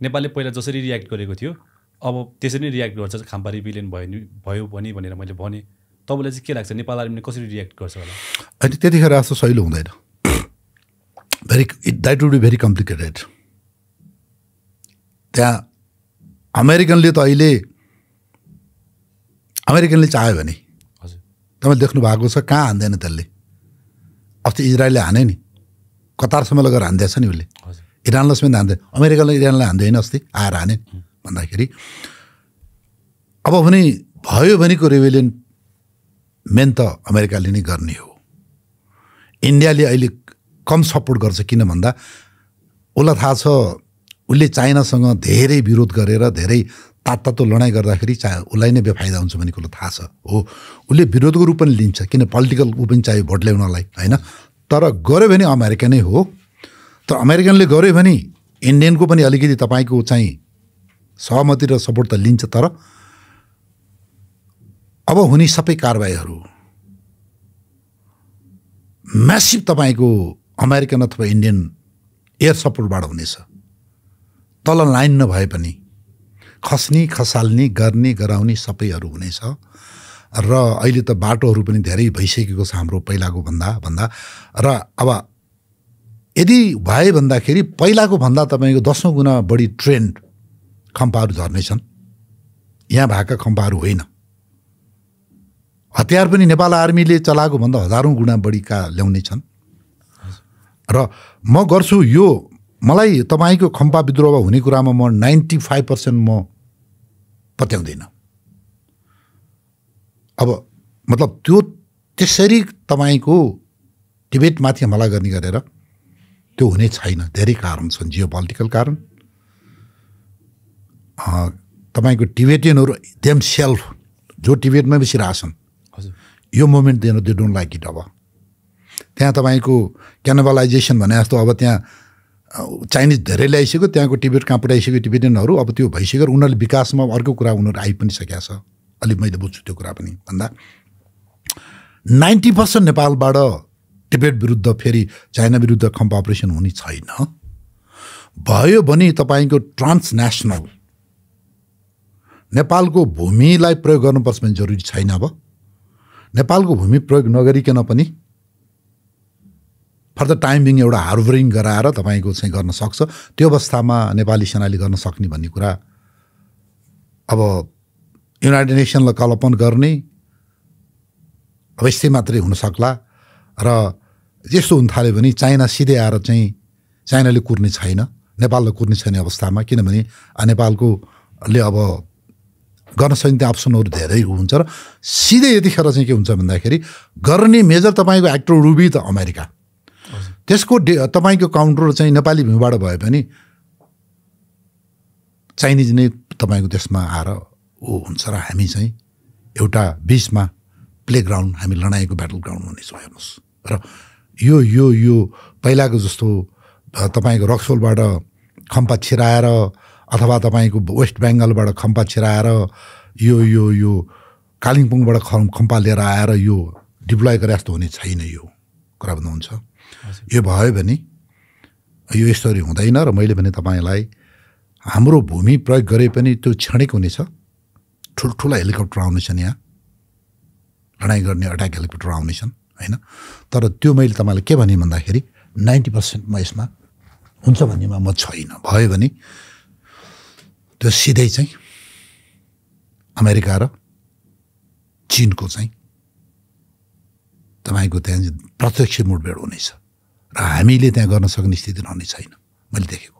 नेपालले पहिला जसरी रियाक्ट गरेको थियो अब त्यसरी नै रियाक्ट गर्छ खाम्पा रिपेलियन भयो भने भनेर मैले भने तपाईँलाई चाहिँ के लाग्छ नेपाल आर्मीले कसरी रियाक्ट गर्छ होला अनि त्यतिखेर जस्तो सहिलो हुँदैन that would be very complicated त्यहाँ अमेरिकनले त अहिले अमेरिकनले चाह्यो भने हजुर तपाईँले देख्नु भएको छ कहाँ हान्दैन त्यसले अस्ति इजरायलले हाने नि कतारसम्म लगेर हान्दैछ नि उसले हजुर इरानलाई समेत हान्दै अमेरिकाले इरानलाई हान्दै होइन अस्ति आएर हाने भन्दाखेरि अब भने भयो भनेको रेभेलियन मेन त अमेरिकाले नै गर्ने हो इन्डियाले अहिले कम सपोर्ट गर्छ किन भन्दा उसलाई थाहा छ उसले चाइनासँग धेरै विरोध गरेर धेरै तातो लडाइँ गर्दाखेरि उसलाई नै बेफाइदा हुन्छ भन्ने कुरो थाहा छ हो उसले विरोधको रूप पनि लिन्छ किन पोलिटिकल ऊ पनि चाहियो भोट ल्याउनलाई होइन तर गऱ्यो भने अमेरिका नै हो तर अमेरिकनले गर्यो भने इन्डियनको पनि अलिकति तपाईँको चाहिँ सहमति र सपोर्ट त लिन्छ तर अब हुने सबै कारबाहीहरू म्यासिभ तपाईँको अमेरिकन अथवा इन्डियन एयर सपोर्टबाट हुनेछ तल लाइन नभए पनि खस्ने खसाल्ने गर्ने गराउने सबैहरू हुनेछ र अहिले त बाटोहरू पनि धेरै भइसकेको छ हाम्रो पहिलाको भन्दा र अब यदि भए भन्दाखेरि पहिलाको भन्दा तपाईँको 10औं गुणा बढी ट्रेन्ड खम्पाहरू झर्नेछन् यहाँ भएका खम्पाहरू होइन हतियार पनि नेपाल आर्मीले चलाएको भन्दा हजारौँ गुणा बढीका ल्याउने छन् र म गर्छु यो मलाई तपाईँको खम्पा विद्रोह हुने कुरामा म 95% म पत्याउँदिनँ अब मतलब त्यो त्यसरी तपाईँको टिबेटमाथि हमला गर्ने गरेर त्यो हुने छैन धेरै कारण छन् जियो पोलिटिकल कारण तपाईँको टिबेटियनहरू देम सेल्फ जो टिबेटमा बसिरहेछन् यो moment they don't like it अब त्यहाँ तपाईँको क्यानिबलाइजेसन भने जस्तो अब त्यहाँ चाइनिज धेरै ल्याइसक्यो त्यहाँको टिबेट कहाँ पुऱ्याइसक्यो टिबेटियनहरू अब त्यो भइसक्यो उनीहरूले विकासमा अर्को कुरा उनीहरू आइ पनि सकेको छ अलिक मैले बुझ्छु त्यो कुरा पनि भन्दा 90% नेपालबाट टिबेट विरुद्ध फेरि चाइना विरुद्ध खम्पा अपरेसन हुने छैन भयो भने तपाईँको ट्रान्सनेसनल नेपालको भूमिलाई प्रयोग गर्नुपर्छ भने जरुरी छैन अब नेपालको भूमि प्रयोग नगरिकन पनि फर द टाइम बिङ एउटा हार्बरिङ गराएर तपाईँको चाहिँ गर्न सक्छ त्यो अवस्थामा नेपाली सेनाले गर्न सक्ने भन्ने कुरा अब युनाइटेड नेसनलाई कल अपन गर्ने अवश्य मात्रै हुन सक्ला र यस्तो हुन थाल्यो भने चाइना सिधै आएर चाहिँ चाइनाले कुर्ने छैन नेपाललाई कुर्ने छैन अवस्थामा किनभने नेपालकोले अब गर्न सकिने अप्सनहरू धेरै हुन्छ र सिधै यतिखेर चाहिँ के हुन्छ भन्दाखेरि गर्ने मेजर तपाईँको एक्टर रुबी त अमेरिका त्यसको तपाईँको काउन्टर चाहिँ नेपाली भूमिबाट भए पनि चाइनिज नै तपाईँको त्यसमा आएर ऊ हुन्छ र हामी चाहिँ एउटा बिचमा प्लेग्राउन्ड हामी लडाइँको ब्याटल ग्राउन्ड हुनेछौँ हेर्नुहोस् र यो यो यो पहिलाको जस्तो तपाईँको रक्सोलबाट खम्पा छिराएर अथवा तपाईँको वेस्ट बेङ्गलबाट खम्पा छिराएर यो यो यो कालिम्पोङबाट खम्पा लिएर आएर यो डिप्लोय गरे जस्तो हुने छैन यो कुरा भन्नुहुन्छ यो भयो भने यो यस्तोहरू हुँदैन र मैले भने तपाईँलाई हाम्रो भूमि प्रयोग गरे पनि त्यो क्षणिक हुनेछ ठुल्ठुला हेलिकप्टर आउनेछन् यहाँ लडाइँ गर्ने अट्याक हेलिकप्टर आउनेछन् होइन तर त्यो मैले तपाईँलाई के भने भन्दाखेरि 90% म यसमा हुन्छ भन्नेमा म छैन भयो भने त्यो सिधै चाहिँ अमेरिका र चीनको चाहिँ तपाईँको त्यहाँ प्रत्यक्ष मुठभेड हुनेछ र हामीले त्यहाँ गर्न सक्ने स्थिति रहने छैन मैले देखेको